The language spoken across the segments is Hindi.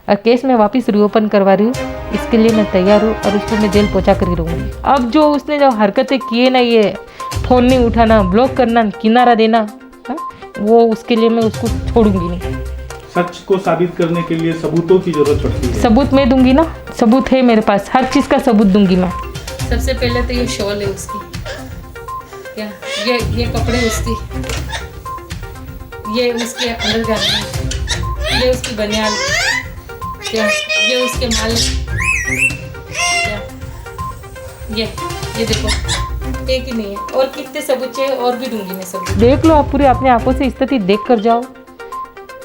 और केस मैं वापस रीओपन करवा रही हूँ। इसके लिए मैं तैयार हूँ और उसको मैं जेल पहुँचा कर ही रहूँगी। अब जो उसने जो हरकतें किए ना, ये फ़ोन नहीं उठाना, ब्लॉक करना, किनारा देना, हा? वो उसके लिए मैं उसको छोड़ूंगी नहीं। सच को साबित करने के लिए सबूतों की जरूरत पड़ती है। सबूत मैं दूंगी ना, सबूत है मेरे पास, हर चीज़ का सबूत दूंगी मैं। सबसे पहले तो ये शॉल है उसकी, क्या ये कपड़े उसकी, ये उसके अंडरगारमेंट, ये उसकी बनियान, क्या ये उसके माल, क्या ये देखो, एक ही नहीं है, और कितने सबूत चाहिए और भी दूंगी मैं सबूत। देख लो आप पूरी अपनी आंखों से स्थिति देख कर जाओ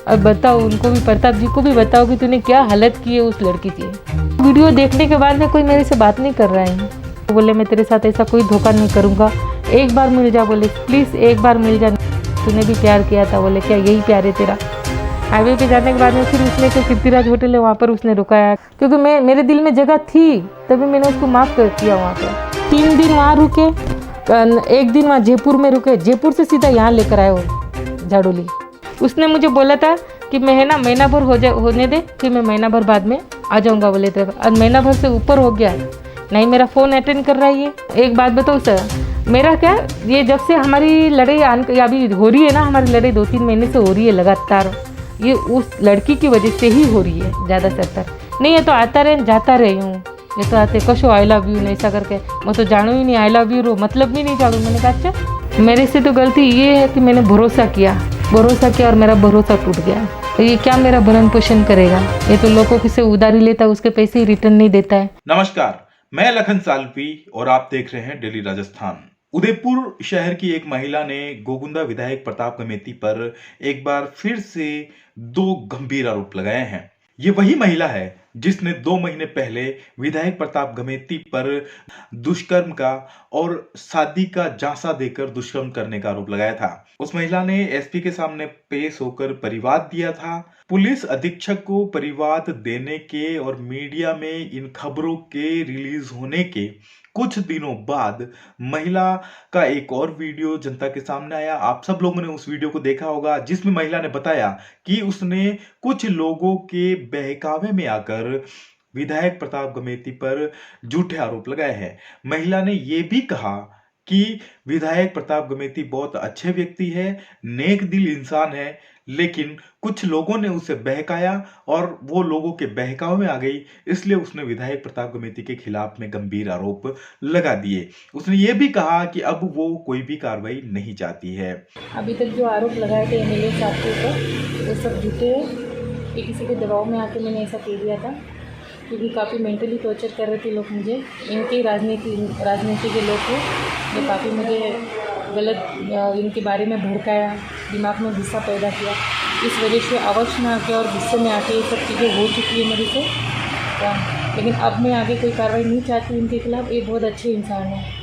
और बताओ उनको भी, प्रताप जी को भी बताओ कि तूने क्या हालत की है उस लड़की की। वीडियो देखने के बाद में कोई मेरे से बात नहीं कर रहा है। तो बोले मैं तेरे साथ ऐसा कोई धोखा नहीं करूँगा, एक बार मिल जा, बोले प्लीज़ एक बार मिल जा, तूने भी प्यार किया था। बोले क्या यही प्यार है तेरा। हाईवे पे जाने के बाद में फिर उसने जो कीर्तिराज होटल है वहाँ पर उसने रुकाया, क्योंकि मेरे दिल में जगह थी, तभी मैंने उसको माफ़ कर दिया। वहाँ पर 3 दिन वहाँ रुके, एक दिन वहाँ जयपुर में रुके, जयपुर से सीधा यहाँ लेकर आए वो झाड़ोली। उसने मुझे बोला था कि महीना भर होने दे, फिर मैं महीना भर बाद में आ जाऊँगा। बोले थे आज महीना भर से ऊपर हो गया, नहीं मेरा फ़ोन अटेंड कर रहा है ये। एक बात बताओ सर, मेरा क्या, ये जब से हमारी लड़ाई अभी हो रही है ना, हमारी लड़ाई 2-3 महीने से हो रही है लगातार, ये उस लड़की की वजह से ही हो रही है ज़्यादा से ज़्यादा। नहीं है तो आता रहे जाता रही हूँ, ये तो आते कशो आई लव यू नहीं ऐसा करके, मैं तो जानू ही नहीं आई लव यू रो मतलब भी नहीं जानू। मैंने कहा अच्छा, मेरे से तो गलती ये है कि मैंने भरोसा किया और मेरा भरोसा टूट गया। तो ये क्या मेरा भरण पोषण करेगा, ये तो लोगों से उधारी लेता है, उसके पैसे ही रिटर्न नहीं देता है। नमस्कार, मैं लखन सालवी और आप देख रहे हैं डेली राजस्थान। उदयपुर शहर की एक महिला ने गोगुंदा विधायक प्रताप गमेती पर एक बार फिर से 2 गंभीर आरोप लगाए हैं। ये वही महिला है जिसने 2 महीने पहले विधायक प्रताप गमेती पर दुष्कर्म का और शादी का झांसा देकर दुष्कर्म करने का आरोप लगाया था। उस महिला ने एसपी के सामने पेश होकर परिवाद दिया था। पुलिस अधीक्षक को परिवाद देने के और मीडिया में इन खबरों के रिलीज होने के कुछ दिनों बाद महिला का एक और वीडियो जनता के सामने आया। आप सब लोगों ने उस वीडियो को देखा होगा, जिसमें महिला ने बताया कि उसने कुछ लोगों के बहकावे में आकर विधायक प्रताप गमेती पर झूठे आरोप लगाए हैं। महिला ने यह भी कहा कि विधायक प्रताप गमेती बहुत अच्छे व्यक्ति है, नेक दिल इंसान है, लेकिन कुछ लोगों ने उसे बहकाया और वो लोगों के बहकावे में आ गई, इसलिए उसने विधायक प्रताप गमेती के खिलाफ में गंभीर आरोप लगा दिए। उसने ये भी कहा कि अब वो कोई भी कार्रवाई नहीं चाहती है। अभी तक जो आरोप लगाए थे एमएलए साहब के ऊपर, वो सब झूठे हैं कि किसी के दबाव में आके मैंने ऐसा कह दिया था, क्योंकि काफ़ी मेंटली टॉर्चर कर रहे थे लोग मुझे। इनके राजनीति के लोग थे जो काफ़ी मुझे गलत इनके बारे में भड़काया, दिमाग में गुस्सा पैदा किया। इस वजह से अवश्य में आके और गुस्से में आके ये सब चीज़ें हो चुकी है मेरे से। लेकिन अब मैं आगे कोई कार्रवाई नहीं चाहती इनके खिलाफ। ये बहुत अच्छे इंसान हैं।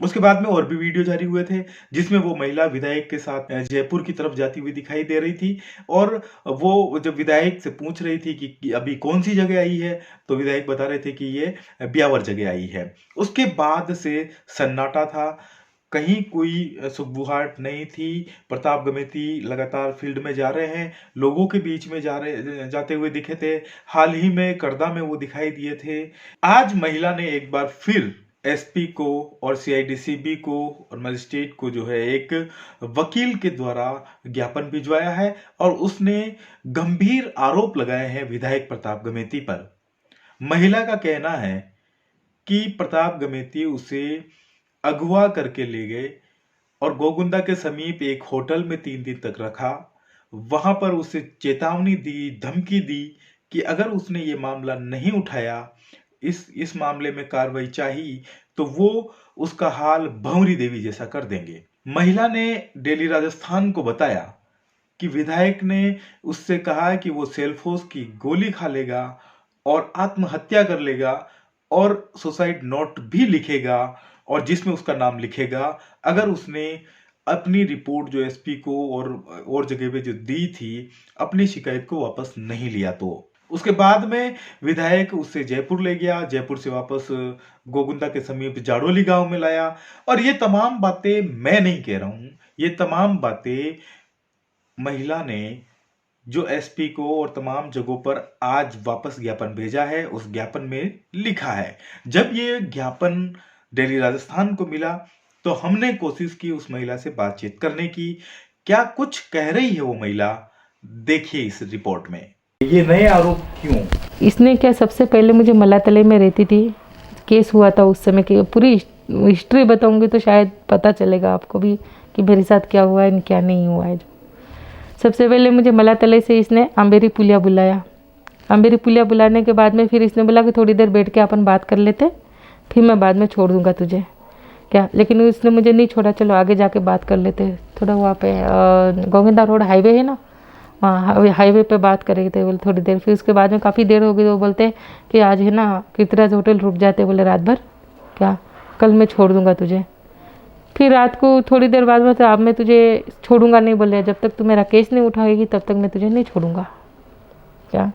उसके बाद में और भी वीडियो जारी हुए थे, जिसमें वो महिला विधायक के साथ जयपुर की तरफ जाती हुई दिखाई दे रही थी और वो जब विधायक से पूछ रही थी कि अभी कौन सी जगह आई है, तो विधायक बता रहे थे कि ये ब्यावर जगह आई है। उसके बाद से सन्नाटा था, कहीं कोई सुगबुगाहट नहीं थी। प्रताप गमेती लगातार फील्ड में जा रहे हैं, लोगों के बीच में जाते हुए दिखे थे। हाल ही में करदा में वो दिखाई दिए थे। आज महिला ने एक बार फिर एसपी को और सीआईडीसीबी को और मजिस्ट्रेट को जो है एक वकील के द्वारा ज्ञापन भिजवाया है और उसने गंभीर आरोप लगाए हैं विधायक प्रताप गमेती पर। महिला का कहना है कि प्रताप गमेती उसे अगवा करके ले गए और गोगुंदा के समीप एक होटल में 3 दिन तक रखा। वहां पर उसे चेतावनी दी, धमकी दी कि अगर उसने ये मामला नहीं उठाया, इस मामले में कार्रवाई चाहिए, तो वो उसका हाल भंवरी देवी जैसा कर देंगे। महिला ने डेली राजस्थान को बताया कि विधायक ने उससे कहा कि वो सेल्फोस की गोली खा लेगा और आत्महत्या कर लेगा और सुसाइड नोट भी लिखेगा, और जिसमें उसका नाम लिखेगा अगर उसने अपनी रिपोर्ट जो एसपी को और जगह पे जो दी थी, अपनी शिकायत को वापस नहीं लिया तो। उसके बाद में विधायक उसे जयपुर ले गया, जयपुर से वापस गोगुंदा के समीप जाड़ोली गांव में लाया। और ये तमाम बातें मैं नहीं कह रहा हूं, ये तमाम बातें महिला ने जो एसपी को और तमाम जगहों पर आज वापस ज्ञापन भेजा है, उस ज्ञापन में लिखा है। जब ये ज्ञापन दिल्ली राजस्थान को मिला तो हमने कोशिश की उस महिला से बातचीत करने की। क्या कुछ कह रही है वो महिला, देखिए इस रिपोर्ट में। ये नए आरोप क्यों? इसने क्या, सबसे पहले मुझे मलातले में रहती थी, केस हुआ था उस समय की पूरी हिस्ट्री बताऊंगी तो शायद पता चलेगा आपको भी कि मेरे साथ क्या हुआ है क्या नहीं हुआ है। सबसे पहले मुझे मलातले से इसने अम्बेरी पुलिया बुलाया। अम्बेरी पुलिया बुलाने के बाद में फिर इसने बोला कि थोड़ी देर बैठ के अपन बात कर लेते, फिर मैं बाद में छोड़ दूंगा तुझे क्या। लेकिन उसने मुझे नहीं छोड़ा, चलो आगे जाके बात कर लेते। थोड़ा वहाँ पे गोविंदा रोड हाईवे है ना, वहाँ हाईवे पे बात कर रहे थे बोले थोड़ी देर। फिर उसके बाद में काफ़ी देर हो गई तो बोलते कि आज है ना कीर्तिराज होटल रुक जाते, बोले रात भर क्या, कल मैं छोड़ दूंगा तुझे। फिर रात को थोड़ी देर बाद में तो अब मैं तुझे छोड़ूंगा नहीं बोले, जब तक तू मेरा केस नहीं उठाएगी तब तक मैं तुझे नहीं छोड़ूंगा क्या।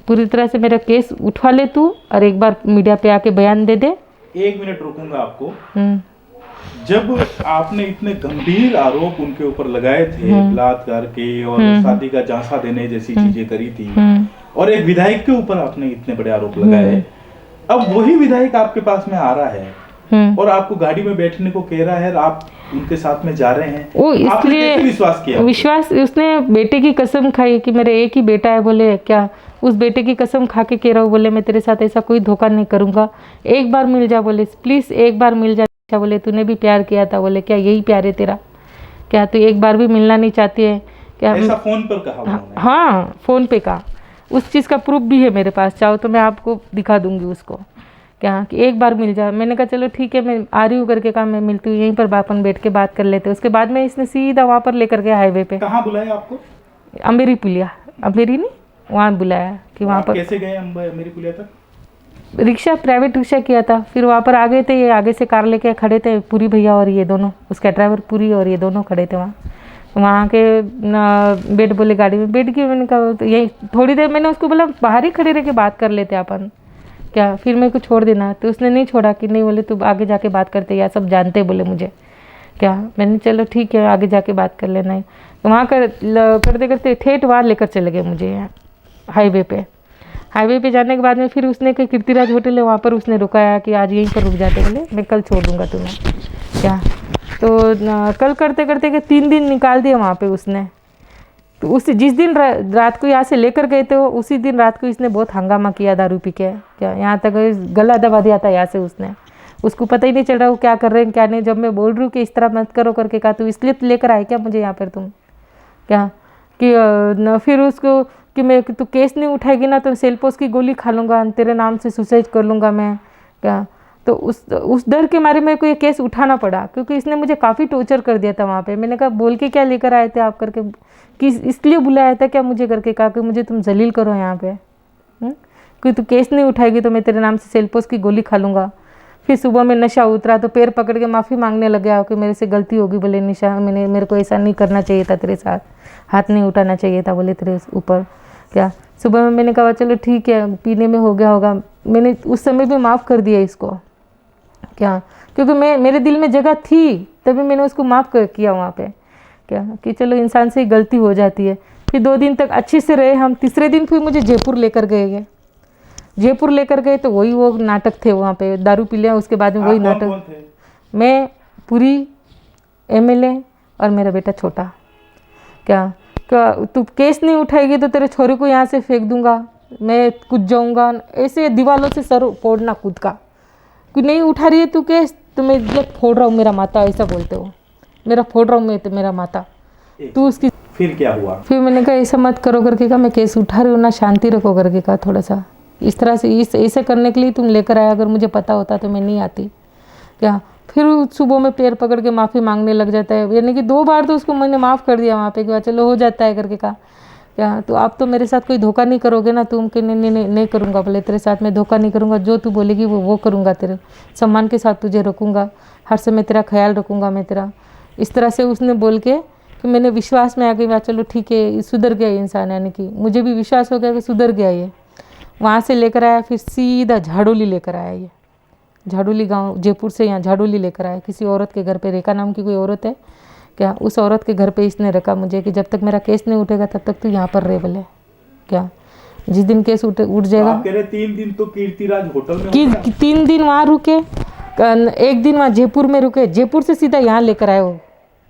पूरी तरह से मेरा केस उठवा ले तू और एक बार मीडिया पे आके बयान दे दे। 1 मिनट रुकूंगा आपको। जब आपने इतने गंभीर आरोप उनके ऊपर लगाए थे, बलात्कार के और शादी का झांसा देने जैसी चीजें करी थी, और एक विधायक के ऊपर आपने इतने बड़े आरोप लगाए, अब वही विधायक आपके पास में आ रहा है और आपको गाड़ी में बैठने को कह रहा है, आप उनके साथ में जा रहे हैं, वो इसलिए विश्वास किया? विश्वास, उसने बेटे की कसम खाई कि मेरा एक ही बेटा है, बोले क्या उस बेटे की कसम खा के कह रहा हूँ, बोले मैं तेरे साथ ऐसा कोई धोखा नहीं करूंगा, एक बार मिल जा, बोले प्लीज एक बार मिल जा, बोले तूने भी प्यार किया था, बोले क्या यही प्यार है तेरा क्या, तू एक बार भी मिलना नहीं चाहती है क्या? ऐसा फोन पर कहा उन्होंने? हाँ फोन पे कहा, उस चीज़ का प्रूफ भी है मेरे पास, चाहो तो मैं आपको दिखा दूंगी उसको क्या, कि एक बार मिल जा। मैंने कहा चलो ठीक है, मैं आ रही हूँ करके कहा, मैं मिलती हूँ यहीं पर, अपन बैठ के बात कर लेते। उसके बाद में इसने सीधा वहाँ पर लेकर गया हाईवे पे। कहाँ बुलाया आपको? अम्बेरी पुलिया, अम्बेरी नहीं, वहाँ बुलाया कि वहाँ पर। कैसे गए अम्बेरी पुलिया तक? रिक्शा, प्राइवेट रिक्शा किया था। फिर वहाँ पर आ गए थे, ये आगे से कार लेके खड़े थे, पूरी भैया और ये दोनों, उसका ड्राइवर पूरी और ये दोनों खड़े थे वहाँ के बैठ बोले गाड़ी में बैठ गई। मैंने कहा तो यही थोड़ी देर मैंने उसको बोला बाहर ही खड़े रह के बात कर लेते अपन क्या, फिर मेरे को छोड़ देना, तो उसने नहीं छोड़ा कि नहीं, बोले तू आगे जाके बात करते, या सब जानते बोले मुझे क्या। मैंने चलो ठीक है आगे जाके बात कर लेना है। तो वहाँ करते करते ठेठ वहाँ लेकर चले गए मुझे हाईवे पे। हाईवे पे जाने के बाद में फिर उसने कहा कीर्तिराज होटल है, वहाँ पर उसने रुकाया कि आज यहीं पर रुक जाते, बोले मैं कल छोड़ दूंगा तुम्हें क्या। तो कल करते करते के 3 दिन निकाल दिए वहाँ पे उसने। तो उस जिस दिन रात को यहाँ से लेकर गए थे, उसी दिन रात को इसने बहुत हंगामा किया दारू पी के क्या, यहाँ तक गला दबा दिया था यहाँ से उसने। उसको पता ही नहीं चल रहा वो क्या कर रहे हैं क्या नहीं। जब मैं बोल रही हूँ कि इस तरह मत करो करके कहा, तो इसलिए लेकर आए क्या मुझे यहाँ पर तुम क्या, कि फिर उसको कि मैं तू केस नहीं उठाएगी ना तो सेल्पोस की गोली खा लूँगा, तेरे नाम से सुसाइड कर लूँगा मैं क्या। तो उस डर के मारे मेरे को ये केस उठाना पड़ा, क्योंकि इसने मुझे काफ़ी टॉर्चर कर दिया था वहाँ पे। मैंने कहा बोल के क्या लेकर आए थे आप करके, कि इसलिए बुलाया था क्या मुझे करके कहा कि मुझे तुम जलील करो यहाँ पे, कि तू केस नहीं उठाएगी तो मैं तेरे नाम से सेल्पोस की गोली खा लूँगा। फिर सुबह में नशा उतरा तो पैर पकड़ के माफ़ी मांगने लग गया कि मेरे से गलती होगी, बोले निशा मेरे को ऐसा नहीं करना चाहिए था, तेरे साथ हाथ नहीं उठाना चाहिए था, बोले तेरे ऊपर क्या। सुबह में मैंने कहा चलो ठीक है पीने में हो गया होगा, मैंने उस समय भी माफ़ कर दिया इसको क्या, क्योंकि मेरे दिल में जगह थी तभी मैंने उसको माफ़ किया वहाँ पे क्या, कि चलो इंसान से गलती हो जाती है। फिर 2 दिन तक अच्छे से रहे हम। तीसरे दिन फिर मुझे जयपुर लेकर गए। जयपुर लेकर गए तो वही वो नाटक थे वहाँ पे, दारू पी लिया उसके बाद में वही नाटक। मैं पूरी MLA और मेरा बेटा छोटा क्या, तू केस नहीं उठाएगी तो तेरे छोरे को यहाँ से फेंक दूंगा, मैं कूद जाऊँगा, ऐसे दीवारों से सर फोड़ना कूद का, कि नहीं उठा रही है तू केस तो मैं फोड़ रहा हूँ मेरा माता, ऐसा बोलते हो, मेरा फोड़ रहा हूँ मैं तो मेरा माता तू उसकी। फिर क्या हुआ? फिर मैंने कहा ऐसा मत करो करके कहा, मैं केस उठा रही हूँ ना, शांति रखो करके कहा, थोड़ा सा इस तरह से ऐसे करने के लिए तुम लेकर आया, अगर मुझे पता होता तो मैं नहीं आती क्या। फिर सुबह में पैर पकड़ के माफ़ी मांगने लग जाता है, यानी कि 2 बार तो उसको मैंने माफ़ कर दिया वहाँ पे कि चलो हो जाता है करके कहा क्या, तो आप तो मेरे साथ कोई धोखा नहीं करोगे ना तुम, कि नहीं करूँगा, बोले तेरे साथ मैं धोखा नहीं करूँगा, जो तू बोलेगी वो करूँगा, तेरे सम्मान के साथ तुझे रखूँगा, हर समय तेरा ख्याल रखूँगा मैं तेरा। इस तरह से उसने बोल के कि मैंने विश्वास में आ गई, चलो ठीक है सुधर गया इंसान, यानी कि मुझे भी विश्वास हो गया कि सुधर गया ये। वहाँ से लेकर आया फिर सीधा झाड़ोली लेकर आया, ये झाड़ोली गांव जयपुर से यहाँ झाड़ोली लेकर आया, किसी औरत के घर पे, रेखा नाम की कोई औरत है क्या उस औरत के घर पे इसने रखा मुझे कि जब तक मेरा केस नहीं उठेगा तब तक तू यहाँ पर रह बोले। क्या जिस दिन केस उठ जाएगा। आप कह रहे 3 दिन तो कीर्तिराज होटल में कि 3 दिन वहाँ रुके, 1 दिन वहाँ जयपुर में रुके, जयपुर से सीधा यहाँ लेकर आए वो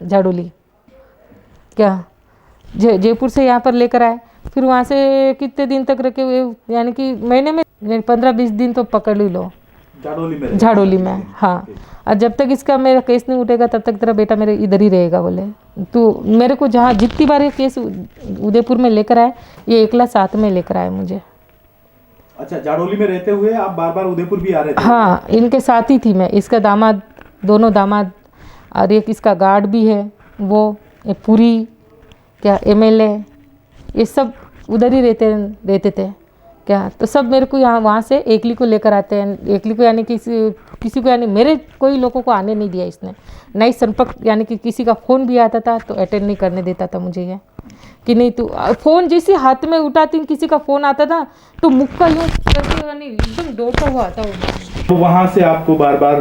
झाड़ोली। क्या जयपुर से यहाँ पर लेकर आए, फिर वहाँ से कितने दिन तक रखे हुए, यानी कि महीने में 15-20 दिन तो पकड़ ही लो झाड़ोली में। हाँ, और जब तक इसका मेरा केस नहीं उठेगा तब तक तेरा बेटा मेरे इधर ही रहेगा बोले। तो मेरे को जहाँ जितनी बार ये केस उदयपुर में लेकर आए, ये एकला साथ में लेकर आए मुझे। अच्छा, जाड़ोली में रहते हुए आप बार बार उदयपुर भी आ रहे थे? हाँ, इनके साथ ही थी मैं, इसका दामाद, दोनों दामाद, और एक इसका गार्ड भी है वो, पूरी क्या MLA, ये सब उधर ही रहते थे। क्या तो सब मेरे को यहाँ वहाँ से एकली को लेकर आते हैं। एकली को यानी किसी को, यानी मेरे कोई लोगों को आने नहीं दिया इसने। नहीं संपर्क, यानी कि किसी का फ़ोन भी आता था तो अटेंड नहीं करने देता था मुझे ये, कि नहीं तू फ़ोन जैसे हाथ में उठाती, किसी का फ़ोन आता था तो मुख का यूँ करके, यानी एकदम डोटा हुआ आता वो। तो वहाँ से आपको बार बार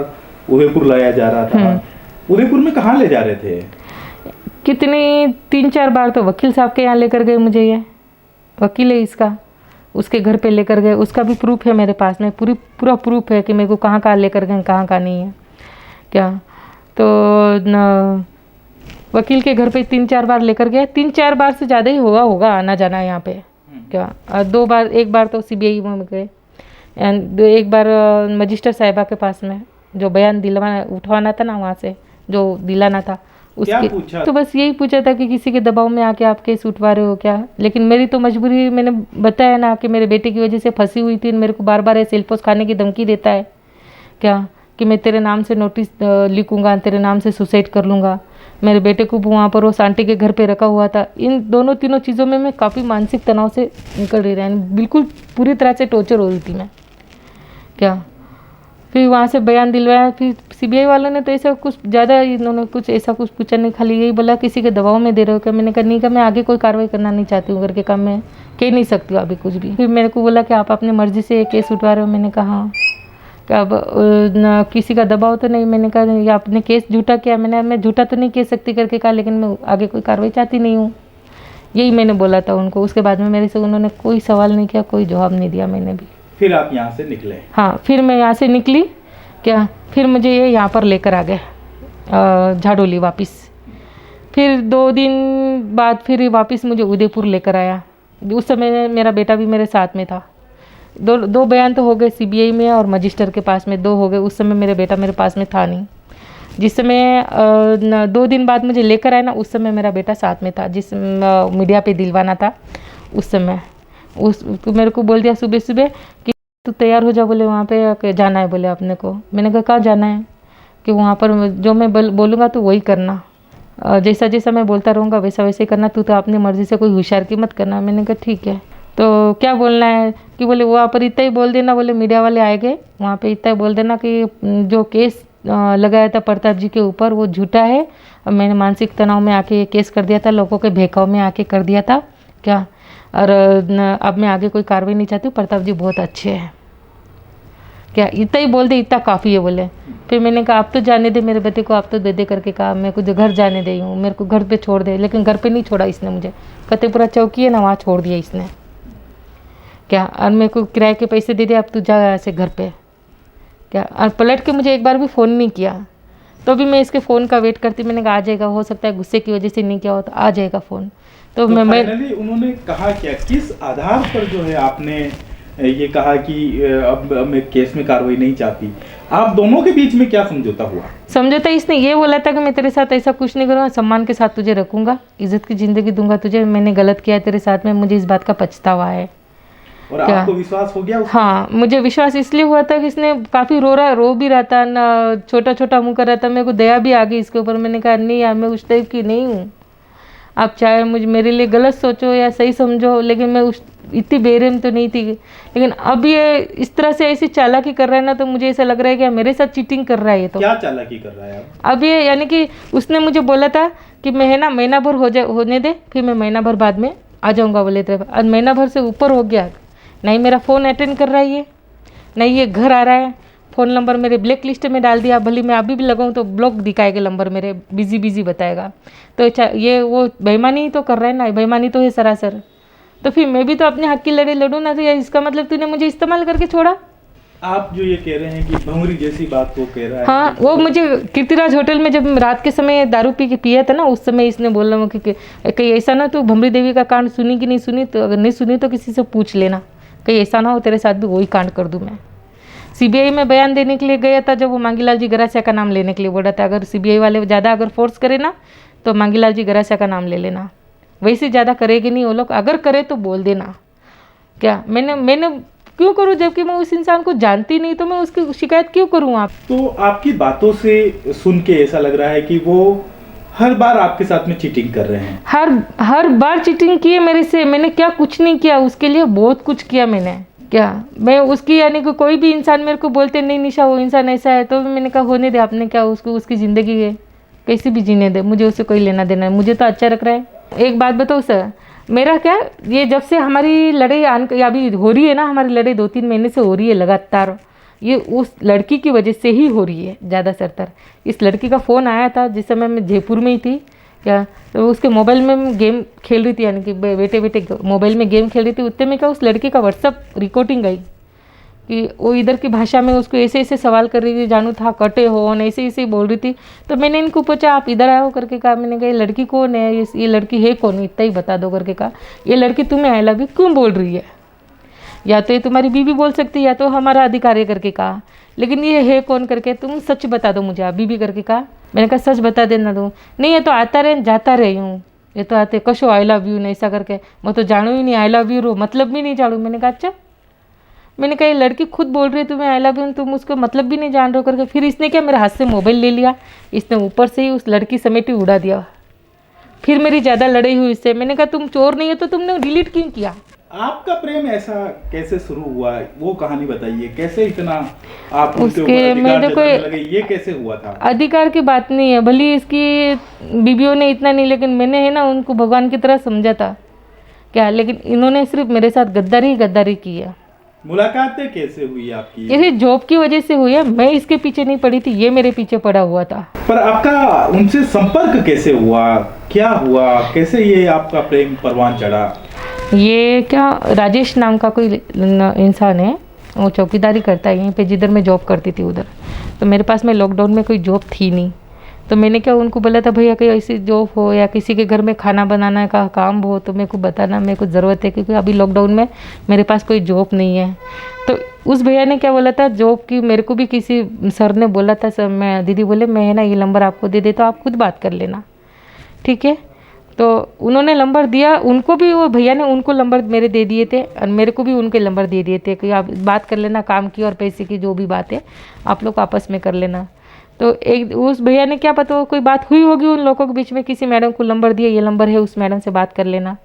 उदयपुर लाया जा रहा था। उदयपुर में कहाँ ले जा रहे थे? कितने 3-4 बार तो वकील साहब के यहाँ लेकर गए मुझे, ये वकील है इसका, उसके घर पे लेकर गए। उसका भी प्रूफ है मेरे पास में, पूरा प्रूफ है कि मेरे को कहाँ लेकर गए, कहाँ नहीं है। क्या तो न, वकील के घर पे 3-4 बार लेकर गए, 3-4 बार से ज़्यादा ही होगा आना जाना यहाँ पे। क्या 2 बार, एक बार तो CBI में गए, एंड एक बार मजिस्टर साहिबा के पास में, जो बयान उठवाना था ना, वहाँ से जो दिलाना था उसके। तो बस यही पूछा था कि किसी के दबाव में आके आप केस उठवा रहे हो क्या। लेकिन मेरी तो मजबूरी, मैंने बताया ना कि मेरे बेटे की वजह से फंसी हुई थी। मेरे को बार बार ऐसे सेल्फोस खाने की धमकी देता है, क्या कि मैं तेरे नाम से नोटिस लिखूंगा, तेरे नाम से सुसाइड कर लूँगा। मेरे बेटे को वहाँ पर वो आंटी के घर पे रखा हुआ था। इन तीनों चीज़ों में मैं काफ़ी मानसिक तनाव से निकल रही रही, बिल्कुल पूरी तरह से टॉर्चर हो रही थी मैं। क्या फिर वहाँ से बयान दिलवाया, फिर CBI वालों ने तो ऐसा कुछ ज़्यादा, इन्होंने कुछ ऐसा कुछ पूछा नहीं, खाली यही बोला किसी के दबाव में दे रहे हो क्या। मैंने कहा नहीं, मैं आगे कोई कार्रवाई करना नहीं चाहती हूँ करके काम में कह नहीं सकती हूँ अभी कुछ भी। फिर मेरे को बोला कि आप अपनी मर्जी से केस उठवा रहे हो। मैंने कहा हाँ, क्या अब न किसी का दबाव तो नहीं। मैंने कहा या आपने केस झूठा किया। मैं झूठा तो नहीं कह सकती करके कहा, लेकिन मैं आगे कोई कार्रवाई चाहती नहीं हूँ, यही मैंने बोला था उनको। उसके बाद में मेरे से उन्होंने कोई सवाल नहीं किया, कोई जवाब नहीं दिया मैंने भी। फिर आप यहाँ से निकले? हाँ, फिर मैं यहाँ से निकली। क्या फिर मुझे ये यहाँ पर लेकर आ गए झाड़ोली वापस। फिर 2 दिन बाद फिर वापस मुझे उदयपुर लेकर आया। उस समय मेरा बेटा भी मेरे साथ में था। दो बयान तो हो गए CBI में और मजिस्टर के पास में 2 हो गए। उस समय मेरा बेटा मेरे पास में था नहीं। जिस समय 2 दिन बाद मुझे लेकर आया ना, उस समय मेरा बेटा साथ में था, जिस मीडिया पे दिलवाना था उस समय। मेरे को बोल दिया सुबह कि तू तैयार हो जा बोले, वहाँ पे जाना है बोले अपने को। मैंने कहा कहाँ जाना है? कि वहाँ पर जो मैं बोलूँगा तो वही करना, जैसा मैं बोलता रहूँगा वैसा वैसे करना, तू तो अपनी मर्ज़ी से कोई होशियार की मत करना। मैंने कहा ठीक है। तो क्या बोलना है कि बोले वहाँ पर इतना ही बोल देना, बोले मीडिया वाले आए गए वहाँ पे, इतना ही बोल देना कि जो केस लगाया था प्रताप जी के ऊपर वो झूठा है। और मैंने मानसिक तनाव में आके ये केस कर दिया था, लोगों के बहकाव में आके कर दिया था। क्या और अब मैं आगे कोई कार्रवाई नहीं चाहती हूँ, प्रताप जी बहुत अच्छे हैं। क्या इतना ही बोल दे, इतना काफ़ी है बोले। फिर मैंने कहा आप तो जाने दे मेरे बेटे को, आप तो दे करके कहा, मैं कुछ घर जाने दे हूँ, मेरे को घर पे छोड़ दे। लेकिन घर पे नहीं छोड़ा इसने मुझे, फतेहपुरा चौकी है ना, वहाँ छोड़ दिया इसने। क्या और मेरे को किराए के पैसे दे दिए, अब तू जा ऐसे घर पे। क्या और पलट के मुझे एक बार भी फ़ोन नहीं किया, तो भी मैं इसके फ़ोन का वेट करती। मैंने कहा आ जाएगा, हो सकता है गुस्से की वजह से नहीं किया हो तो आ जाएगा फ़ोन। तो मैं उन्होंने कहा क्या, किस आधार पर जो है आपने ये कहा कि अब मैं केस में कार्रवाई नहीं चाहती? आप दोनों के बीच में क्या समझौता हुआ? समझौता इसने ये बोला था कि मैं तेरे साथ ऐसा कुछ नहीं करूँगा, सम्मान के साथ तुझे रखूँगा, इज्जत की ज़िंदगी दूंगा तुझे। मैंने गलत किया तेरे साथ में, मुझे इस बात का पछतावा है। और आपको विश्वास हो गया? हाँ, मुझे विश्वास इसलिए हुआ था कि इसने काफ़ी रो भी रहा था ना, छोटा मुँह कर रहा था। मेरे को दया भी आ गई इसके ऊपर। मैंने कहा नहीं यार, मैं उस टाइप की नहीं हूँ। आप चाहे मेरे लिए गलत सोचो या सही समझो, लेकिन मैं इतनी बेरहम तो नहीं थी। लेकिन अब ये इस तरह से ऐसी चालाकी कर रहा है ना, तो मुझे ऐसा लग रहा है कि मेरे साथ चीटिंग कर रहा है। ये तो क्या चालाकी कर रहा है अब ये, यानी कि उसने मुझे बोला था कि मैं है ना महीना भर होने दे, फिर मैं महीना भर बाद में आ जाऊँगा बोले थे। और महीना भर से ऊपर हो गया, नहीं मेरा फ़ोन अटेंड कर रहा है ये, नहीं ये घर आ रहा है, फ़ोन नंबर मेरे ब्लैक लिस्ट में डाल दिया, भले मैं अभी भी लगाऊँ तो ब्लॉक दिखाएगा नंबर मेरे, बिजी बताएगा। तो ये वो बेईमानी ही तो कर रहा है ना, बेईमानी तो है सरासर। तो फिर मैं भी तो अपने हक की लड़ाई लड़ूँ ना, तो ये इसका मतलब तूने मुझे इस्तेमाल करके छोड़ा। आप जो ये कह रहे हैं कि भंवरी जैसी बात वो कह रहा है। हाँ, वो मुझे कीर्तिराज होटल में जब रात के समय दारू पी के पिया था ना, उस समय इसने बोला कि कहीं ऐसा ना तू भंवरी देवी का कांड सुनी कि नहीं सुनी, तो अगर नहीं सुनी तो किसी से पूछ लेना, कहीं ऐसा ना हो तेरे साथ भी वही कांड कर दूँ मैं। सीबीआई में बयान देने के लिए गया था जब वो मांगीलाल जी गरासिया का नाम लेने के लिए बोला था, अगर सीबीआई वाले ज़्यादा अगर फोर्स करे ना तो मांगीलाल जी गरासिया का नाम ले लेना। वैसे ज़्यादा करेगी नहीं वो लोग, अगर करे तो बोल देना। क्या मैंने क्यों करूं, जबकि मैं उस इंसान को जानती नहीं, तो मैं उसकी शिकायत क्यों करूं? आप तो आपकी बातों से सुन के ऐसा लग रहा है कि वो हर बार आपके साथ में चीटिंग कर रहे हैं। हर बार चीटिंग की है मेरे से। मैंने क्या कुछ नहीं किया, उसके लिए बहुत कुछ किया मैंने। क्या मैं उसकी, यानी कि कोई भी इंसान मेरे को बोलते नहीं निशा वो इंसान ऐसा है, तो मैंने कहा होने दे, आपने क्या उसको, उसकी ज़िंदगी है, कैसी भी जीने दे, मुझे उससे कोई लेना देना है, मुझे तो अच्छा रख रहा है। एक बात बताओ सर, मेरा क्या, ये जब से हमारी लड़ाई अभी हो रही है ना, हमारी लड़ाई 2-3 महीने से हो रही है लगातार, ये उस लड़की की वजह से ही हो रही है ज़्यादा सरतर। इस लड़की का फ़ोन आया था जिस समय मैं जयपुर में ही थी, क्या तो उसके मोबाइल में गेम खेल रही थी, यानी कि बेटे मोबाइल में गेम खेल रही थी, उतने में क्या उस लड़की का व्हाट्सअप रिकॉर्डिंग आई कि वो इधर की भाषा में उसको ऐसे ऐसे सवाल कर रही थी, जानू था कटे हो, और ऐसे ऐसे बोल रही थी। तो मैंने इनको पूछा आप इधर आओ करके कहा, मैंने कहा ये लड़की कौन है, ये लड़की है कौन, इतना ही बता दो करके कहा। ये लड़की तुम्हें आई लव यू क्यों बोल रही है, या तो ये तुम्हारी बीवी बोल सकती है या तो हमारा अधिकार है करके कहा, लेकिन ये है कौन करके तुम सच बता दो मुझे, आप बीवी करके कहा। मैंने कहा सच बता देना दो। नहीं ये तो आता रहे जाता रही हूँ, ये तो आते कशो आई लव यू नहीं ऐसा करके, मैं तो जानू ही नहीं आई लव यू रो मतलब भी नहीं जानू। मैंने कहा अच्छा, मैंने कहा ये लड़की खुद बोल रही है तुम्हें आई लव यू, तुम उसको मतलब भी नहीं जान रहे हो करके। फिर इसने क्या मेरे हाथ से मोबाइल ले लिया, इसने ऊपर से ही उस लड़की समेट ही उड़ा दिया। फिर मेरी ज़्यादा लड़ाई हुई इससे। मैंने कहा तुम चोर नहीं हो तो तुमने डिलीट क्यों किया? आपका प्रेम ऐसा कैसे शुरू हुआ, वो कहानी बताइए, कैसे इतना आप उनके उसके ऊपर मैं अधिकार देखो जताने लगे, ये कैसे हुआ था? अधिकार की बात नहीं है, भली इसकी बीबियों ने इतना नहीं, लेकिन मैंने है ना उनको भगवान की तरह समझा था क्या, लेकिन इन्होंने सिर्फ मेरे साथ गद्दारी की है। मुलाकातें कैसे हुई आपकी? ये जॉब की वजह से हुई है, मैं इसके पीछे नहीं पड़ी थी, ये मेरे पीछे पड़ा हुआ था। पर आपका उनसे संपर्क कैसे हुआ, क्या हुआ, कैसे ये आपका प्रेम परवान चढ़ा? ये क्या राजेश नाम का कोई इंसान है, वो चौकीदारी करता है यहीं पे जिधर मैं जॉब करती थी उधर। तो मेरे पास में लॉकडाउन में कोई जॉब थी नहीं, तो मैंने क्या उनको बोला था भैया कोई ऐसी जॉब हो या किसी के घर में खाना बनाना का काम हो तो मेरे को बताना, मेरे को ज़रूरत है, क्योंकि अभी लॉकडाउन में मेरे पास कोई जॉब नहीं है। तो उस भैया ने क्या बोला था जॉब की, मेरे को भी किसी सर ने बोला था, सर मैं दीदी बोले मैं है ना ये नंबर आपको दे देता हूँ, आप खुद बात कर लेना, ठीक है। तो उन्होंने नंबर दिया, उनको भी वो भैया ने उनको नंबर मेरे दे दिए थे और मेरे को भी उनके नंबर दे दिए थे कि आप बात कर लेना, काम की और पैसे की जो भी बात है आप लोग आपस में कर लेना। तो एक उस भैया ने क्या पता कोई बात हुई होगी उन लोगों के बीच में, किसी मैडम को नंबर दिया, ये नंबर है उस मैडम से बात कर लेना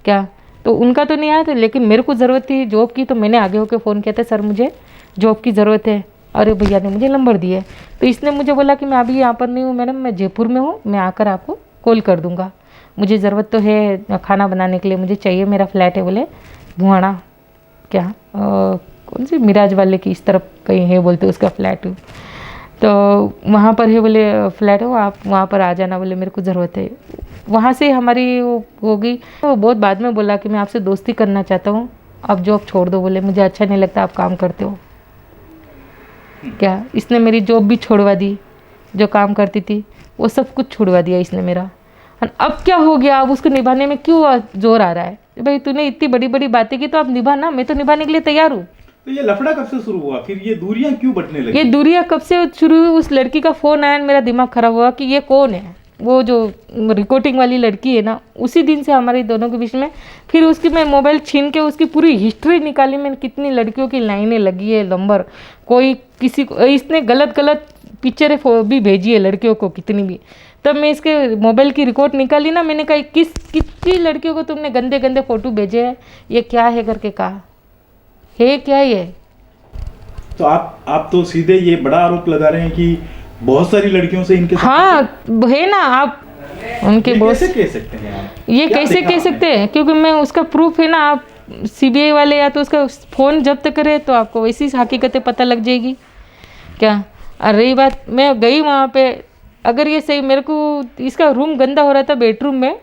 क्या। तो उनका तो नहीं आया था, लेकिन मेरे को ज़रूरत थी जॉब की, तो मैंने आगे होकर फ़ोन किया था सर मुझे जॉब की ज़रूरत है, अरे भैया ने मुझे नंबर दिए। तो इसने मुझे बोला कि मैं अभी यहाँ पर नहीं हूँ मैडम, मैं जयपुर में हूँ, मैं आकर आपको कॉल कर दूँगा, मुझे ज़रूरत तो है खाना बनाने के लिए, मुझे चाहिए, मेरा फ्लैट है बोले भुआना क्या कौन सी मिराज वाले की इस तरफ कहीं है बोलते उसका फ्लैट, तो वहाँ पर है बोले फ्लैट हो, आप वहाँ पर आ जाना बोले, मेरे को ज़रूरत है। वहाँ से हमारी वो हो गई। वो बहुत बाद में बोला कि मैं आपसे दोस्ती करना चाहता हूँ, आप जॉब छोड़ दो बोले, मुझे अच्छा नहीं लगता आप काम करते हो क्या। इसने मेरी जॉब भी छोड़वा दी, जो काम करती थी वो सब कुछ छुड़वा दिया इसने मेरा। अब क्या हो गया, अब उसको निभाने में क्यों जोर आ रहा है? भाई तूने इतनी बड़ी बड़ी बातें की तो अब निभाना, मैं तो निभाने के लिए तैयार हूँ। तो ये लफड़ा कब से शुरू हुआ, फिर ये दूरियां क्यों बढ़ने लगी? ये दूरियां कब से शुरू हुई, उस लड़की का फ़ोन आया, मेरा दिमाग खराब हुआ कि ये कौन है, वो जो रिकॉर्डिंग वाली लड़की है ना, उसी दिन से हमारे दोनों के बीच में। फिर उसकी मैं मोबाइल छीन के उसकी पूरी हिस्ट्री निकाली, मैंने कितनी लड़कियों की लाइनें लगी है नंबर, कोई किसी को इसने गलत पिक्चरें भी भेजी है लड़कियों को कितनी भी। तब मैं इसके मोबाइल की रिकॉर्ड निकाली ना, मैंने कहा कितनी लड़कियों को तुमने गंदे गंदे फ़ोटो भेजे हैं, ये क्या है करके कहा, है क्या ये? तो आप तो सीधे ये बड़ा आरोप लगा रहे हैं कि बहुत सारी लड़कियों से इनके साथ। हाँ है ना, आप उनके बहुत कैसे कह सकते हैं आप? ये कैसे कह सकते हैं, क्योंकि मैं उसका प्रूफ है ना, आप सीबीआई वाले या तो उसका फ़ोन जब्त करें तो आपको वैसी हकीकतें पता लग जाएगी। क्या। और रही बात, मैं गई वहाँ पे, अगर ये सही मेरे को इसका रूम गंदा हो रहा था बेडरूम में,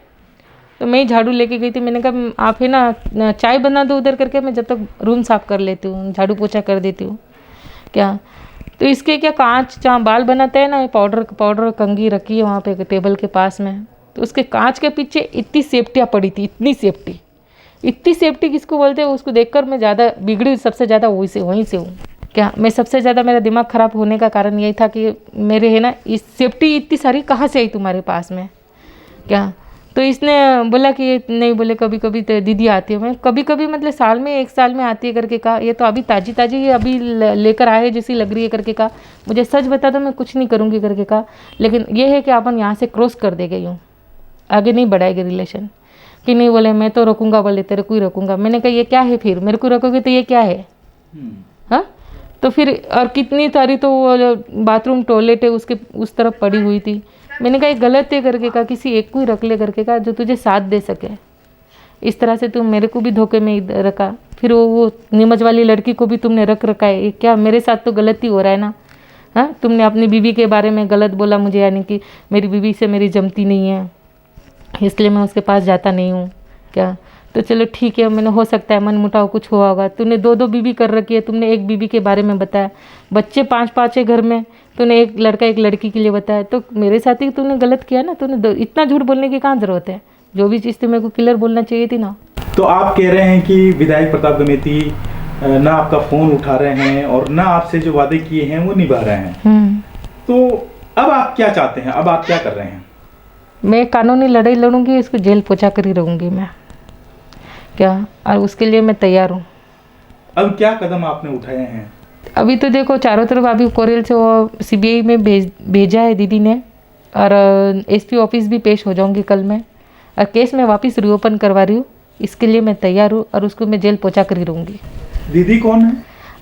तो मैं ही झाड़ू लेके गई थी। मैंने कहा आप है ना चाय बना दो उधर करके, मैं जब तक रूम साफ़ कर लेती हूँ, झाड़ू पोछा कर देती हूँ क्या। तो इसके क्या कांच जहाँ बाल बनाते हैं ना, पाउडर कंघी रखी है वहाँ पे टेबल के पास में, तो उसके कांच के पीछे इतनी सेफ्टियाँ पड़ी थी, इतनी सेफ्टी किसको बोलते हैं। उसको देखकर मैं ज़्यादा बिगड़ी, सबसे ज़्यादा वहीं से हूँ क्या। मैं सबसे ज़्यादा मेरा दिमाग ख़राब होने का कारण यही था कि मेरे है ना इस सेफ्टी इतनी सारी कहाँ से आई तुम्हारे पास में क्या। तो इसने बोला कि नहीं, बोले कभी कभी तो दीदी आती है, मैं कभी कभी मतलब साल में 1 साल में आती है करके कहा। ये तो अभी ताज़ी ये अभी लेकर आए जैसी लग रही है करके कहा। मुझे सच बता दो मैं कुछ नहीं करूँगी करके कहा, लेकिन ये है कि अपन यहाँ से क्रॉस कर देंगे, यूँ आगे नहीं बढ़ाएंगे रिलेशन। कि नहीं, बोले मैं तो रखूँगा, बोले तेरे को ही रखूँगा। मैंने कहा ये क्या है फिर, मेरे को रखोगे तो ये क्या है। हाँ, तो फिर और कितनी सारी तो वो बाथरूम टॉयलेट है उसके उस तरफ पड़ी हुई थी। मैंने कहा ये गलत है करके कहा, किसी एक को ही रख ले करके कहा जो तुझे साथ दे सके। इस तरह से तुम मेरे को भी धोखे में रखा, फिर वो नीमच वाली लड़की को भी तुमने रख रखा है। ये क्या, मेरे साथ तो गलत ही हो रहा है ना। हाँ, तुमने अपनी बीवी के बारे में गलत बोला मुझे, यानी कि मेरी बीवी से मेरी जमती नहीं है, इसलिए मैं उसके पास जाता नहीं हूँ क्या। तो चलो ठीक है, मैंने हो सकता है मन मुटाव कुछ हुआ होगा। तूने 2 बीवी कर रखी है, तुमने एक बीवी के बारे में बताया, बच्चे 5 है घर में, तूने एक लड़का एक लड़की के लिए बताया, तो मेरे साथ ही तूने गलत किया ना। तूने इतना झूठ बोलने की कहाँ जरूरत है, जो भी चीज़ थी मेरे को क्लियर बोलना चाहिए थी ना। तो आप कह रहे हैं कि विधायक प्रताप गमेती ना आपका फोन उठा रहे हैं और ना आपसे जो वादे किए हैं वो निभा रहे हैं, तो अब आप क्या चाहते हैं, अब आप क्या कर रहे हैं। मैं कानूनी लड़ाई लड़ूंगी, इसको जेल पहुँचा कर ही रहूँगी मैं क्या, और उसके लिए मैं तैयार हूँ। अब क्या कदम आपने उठाए हैं। अभी तो देखो चारों तरफ, अभी कोरियल से वो CBI में भेजा है दीदी ने, और SP ऑफिस भी पेश हो जाऊंगी कल मैं, और केस मैं वापस रीओपन करवा रही हूँ। इसके लिए मैं तैयार हूँ और उसको मैं जेल पहुँचा कर ही रहूँगी। दीदी कौन है।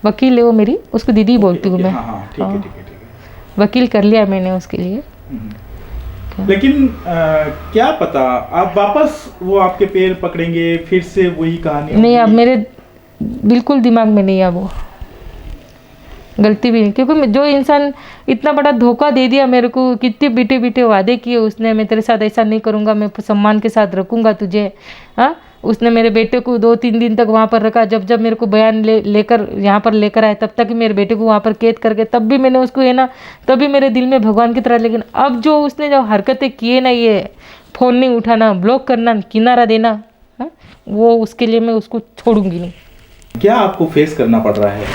वकील है वो मेरी, उसको दीदी बोलती हूँ मैं। हाँ, ठीक है। वकील कर लिया मैंने उसके लिए। लेकिन क्या पता आप वापस वो आपके पैर पकड़ेंगे, फिर से वही कहानी नहीं, अब मेरे बिल्कुल दिमाग में नहीं है वो गलती भी नहीं, क्योंकि जो इंसान इतना बड़ा धोखा दे दिया मेरे को, कितने बीटे वादे किए उसने, मैं तेरे साथ ऐसा नहीं करूँगा, मैं सम्मान के साथ रखूँगा तुझे। हाँ, उसने मेरे बेटे को 2-3 दिन तक वहाँ पर रखा, जब मेरे को बयान लेकर यहाँ पर लेकर आए तब तक ही मेरे बेटे को वहाँ पर कैद करके, तब भी मैंने उसको है ना, तभी मेरे दिल में भगवान की तरह। लेकिन अब जो उसने जो हरकतें किए ना, ये फ़ोन नहीं उठाना, ब्लॉक करना, किनारा देना, हाँ, वो उसके लिए मैं उसको छोड़ूंगी नहीं। क्या आपको फेस करना पड़ रहा है।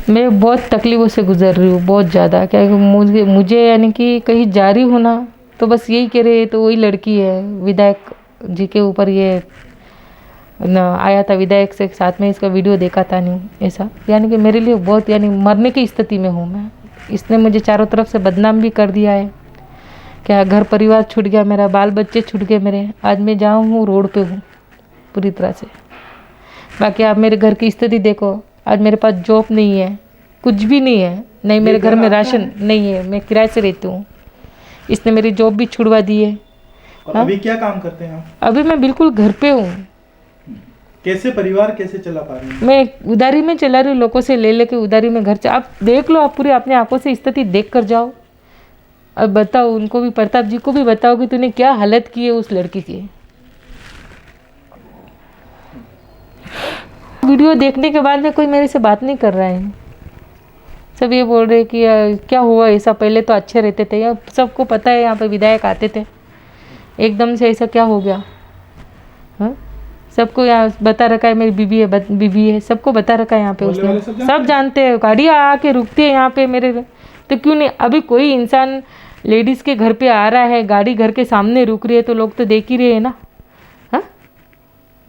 मैं बहुत तकलीफ़ों से गुजर रही हूँ, बहुत ज़्यादा। क्या मुझे यानी कि कहीं जारी होना, तो बस यही कह रहे, तो वही लड़की है विधायक जी के ऊपर ये न आया था, विधायक से साथ में इसका वीडियो देखा था, नहीं ऐसा, यानी कि मेरे लिए बहुत, यानी मरने की स्थिति में हूँ मैं। इसने मुझे चारों तरफ से बदनाम भी कर दिया है। क्या घर परिवार छूट गया मेरा, बाल बच्चे छूट गए मेरे। आज मैं जहाँ हूँ रोड पे हूँ पूरी तरह से। बाकी आप मेरे घर की स्थिति देखो, आज मेरे पास जॉब नहीं है, कुछ भी नहीं है, नहीं मेरे घर में राशन नहीं है, मैं किराए से रहती हूँ। इसने मेरी जॉब भी छुड़वा दी है। अभी क्या काम करते हैं आप। अभी मैं बिल्कुल घर पे हूँ। कैसे परिवार कैसे चला पा रही हैं। मैं उधारी में चला रही हूँ, लोगों से ले लेके उधारी में घर से। आप देख लो, आप पूरी अपनी आंखों से स्थिति देख कर जाओ। अब बताओ, उनको भी, प्रताप जी को भी बताओ कि तूने क्या हालत की है उस लड़की की। वीडियो देखने के बाद में कोई मेरे से बात नहीं कर रहा है, सब ये बोल रहे कि क्या हुआ ऐसा, पहले तो अच्छे रहते थे। या सबको पता है यहाँ पे विधायक आते थे, एकदम से ऐसा क्या हो गया। हाँ, सबको यहाँ बता रखा है मेरी बीवी है, सबको बता रखा है यहाँ पे उसने, सब जानते हैं। गाड़ियाँ आके रुकती है यहाँ पे मेरे, तो क्यों नहीं। अभी कोई इंसान लेडीज़ के घर पे आ रहा है, गाड़ी घर के सामने रुक रही है, तो लोग तो देख ही रहे हैं ना। हाँ,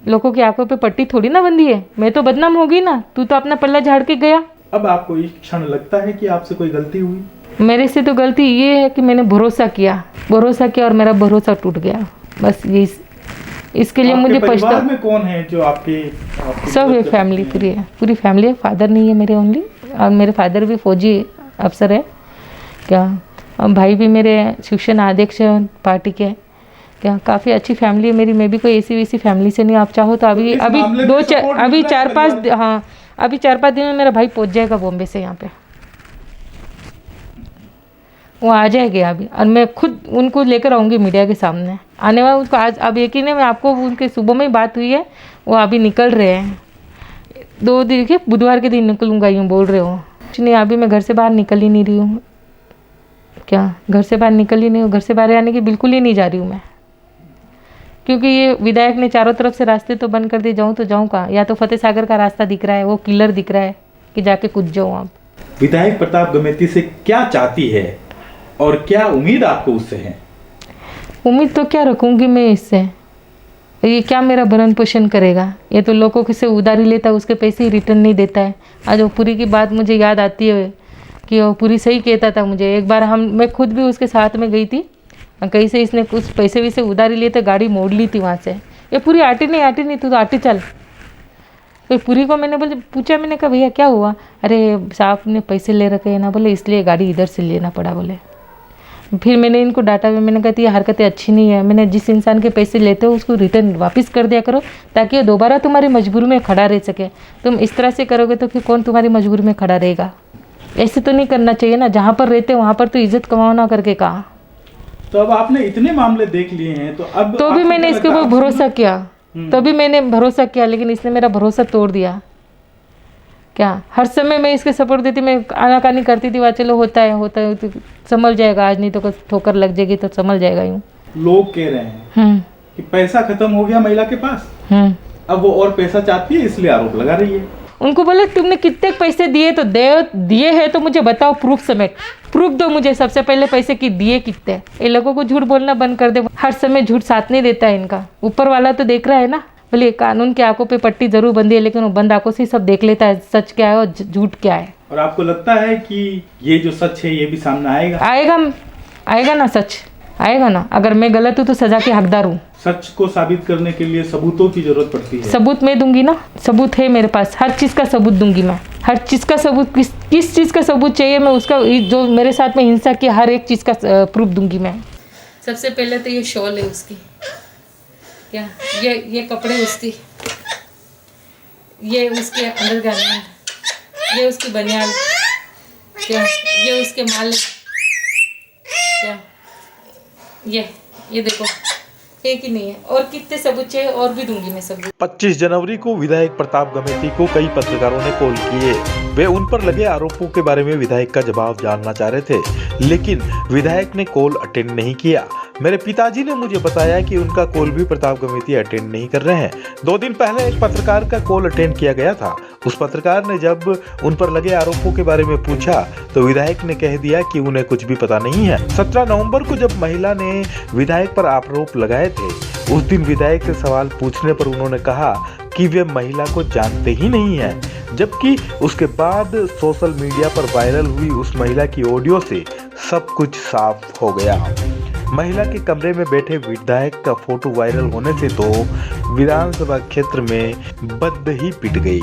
लोगों की आंखों पे पट्टी थोड़ी ना बंधी है। मैं तो बदनाम होगी ना, तू तो अपना पल्ला झाड़ के गया। अब आपको इस क्षण लगता है कि आपसे कोई गलती हुई। मेरे से तो गलती ये है कि मैंने भरोसा किया और मेरा भरोसा टूट गया, बस ये। इसके लिए मुझे परिवार में कौन है जो आपके सब है, फैमिली पूरी फैमिली है। फादर नहीं है मेरे ओनली, और मेरे फादर भी फौजी अफसर है क्या। भाई भी मेरे शिवसेना अध्यक्ष पार्टी के क्या। काफ़ी अच्छी फैमिली है मेरी। मैं भी कोई ऐसी वैसी फैमिली से नहीं। आप चाहो तो अभी 4-5 दिन में मेरा भाई पहुंच जाएगा बॉम्बे से यहाँ पे। वो आ जाएगी अभी, और मैं खुद उनको लेकर आऊँगी मीडिया के सामने। आने वाला उसको आज, अब यकीन है मैं आपको, उनके सुबह में ही बात हुई है, वो अभी निकल रहे हैं। 2 दिन के बुधवार के दिन निकलूँगा यूँ बोल रहे हो। कुछ नहीं, अभी मैं घर से बाहर निकल ही नहीं रही हूँ। क्या घर से बाहर निकल ही नहीं हूँ, घर से बाहर आने की बिल्कुल ही नहीं जा रही हूँ मैं, क्योंकि ये विधायक ने चारों तरफ से रास्ते तो बंद कर दिए। जाऊँ तो जाऊँ कहाँ? या तो फतेह सागर का रास्ता दिख रहा है, वो किलर दिख रहा है कि जाके कूद जाऊँ। आप विधायक प्रताप गमेती से क्या चाहती है और क्या उम्मीद आपको उससे है? उम्मीद तो क्या रखूँगी मैं इससे, ये क्या मेरा भरण पोषण करेगा? ये तो लोगों से उधारी लेता है, उसके पैसे ही रिटर्न नहीं देता है। आज वो पूरी की बात मुझे याद आती है कि वो पूरी सही कहता था मुझे। एक बार मैं खुद भी उसके साथ में गई थी, कहीं से इसने कुछ पैसे वैसे उधारी लिए थे, गाड़ी मोड़ ली थी वहाँ से। ये पूरी आटी नहीं तू तो आटी चल। तो पूरी को मैंने पूछा, मैंने कहा भैया क्या हुआ? अरे साहब ने पैसे ले रखे हैं ना, बोले इसलिए गाड़ी इधर से लेना पड़ा बोले। फिर मैंने इनको डांटा, मैंने कहा ये हरकतें अच्छी नहीं है। मैंने जिस इंसान के पैसे लेते हो उसको रिटर्न वापस कर दिया करो, ताकि वो दोबारा तुम्हारी मजबूरी में खड़ा रह सके। तुम इस तरह से करोगे तो फिर कौन तुम्हारी मजबूरी में खड़ा रहेगा? ऐसे तो नहीं करना चाहिए ना। जहाँ पर रहते वहाँ पर तो इज्जत कमाओ ना करके कहा। तो अब आपने इतने मामले देख लिए हैं, तो अब तो भी मैंने इसके ऊपर भरोसा किया, तभी मैंने भरोसा किया, लेकिन इसने मेरा भरोसा तोड़ दिया। क्या हर समय मैं इसके सपोर्ट देती, मैं आनाकानी करती थी, वहाँ चलो होता है तो संभल जाएगा, आज नहीं तो ठोकर लग जाएगी तो संभल जाएगा। यूँ लोग कह रहे हैं कि पैसा खत्म हो गया महिला के पास, अब वो और पैसा चाहती है, इसलिए आरोप लगा रही है। उनको बोले तुमने कितने पैसे दिए, तो दिए हैं तो मुझे बताओ, प्रूफ समेत प्रूफ दो मुझे सबसे पहले पैसे की दिए कितने। ये लोगों को झूठ बोलना बंद कर दे, हर समय झूठ साथ नहीं देता है इनका। ऊपर वाला तो देख रहा है ना, बोले कानून की आंखों पे पट्टी जरूर बंधी है, लेकिन वो बंद आंखों से सब देख लेता है सच क्या है और झूठ क्या है। और आपको लगता है कि ये जो सच है ये भी सामने आएगा? आएगा ना, सच आएगा ना। अगर मैं गलत हूँ तो सजा के हकदार हूँ। सच को साबित करने के लिए सबूतों की जरूरत पड़ती है। सबूत मैं दूंगी ना, सबूत है मेरे पास, हर चीज़ का सबूत दूंगी मैं। हर चीज़ का सबूत, किस चीज़ का सबूत चाहिए मैं उसका, जो मेरे साथ में हिंसा की हर एक चीज़ का प्रूफ दूंगी मैं। सबसे पहले तो ये शॉल है उसकी, क्या ये कपड़े उसकी, ये उसके अंडरगारमेंट, ये उसकी बनियान, क्या ये उसके माल, क्या ये देखो, एक ही नहीं है, और कितने सबूत चाहिए और भी दूंगी मैं सबूत। 25 जनवरी को विधायक प्रताप गमेती को कई पत्रकारों ने कॉल किए। वे उन पर लगे आरोपों के बारे में विधायक का जवाब जानना चाह रहे थे, लेकिन विधायक ने कॉल अटेंड नहीं किया। मेरे पिताजी ने मुझे बताया कि उनका कॉल भी प्रताप गमेती अटेंड नहीं कर रहे हैं। 2 दिन पहले एक पत्रकार का कॉल अटेंड किया गया था। उस पत्रकार ने जब उन पर लगे आरोपों के बारे में पूछा तो विधायक ने कह दिया कि उन्हें कुछ भी पता नहीं है। 17 नवंबर को जब महिला ने विधायक पर आरोप लगाए थे, उस दिन विधायक से सवाल पूछने पर उन्होंने कहा कि वे महिला को जानते ही नहीं है, जबकि उसके बाद सोशल मीडिया पर वायरल हुई उस महिला की ऑडियो से सब कुछ साफ हो गया। महिला के कमरे में बैठे विधायक का फोटो वायरल होने से तो विधानसभा क्षेत्र में बदही पिट गई।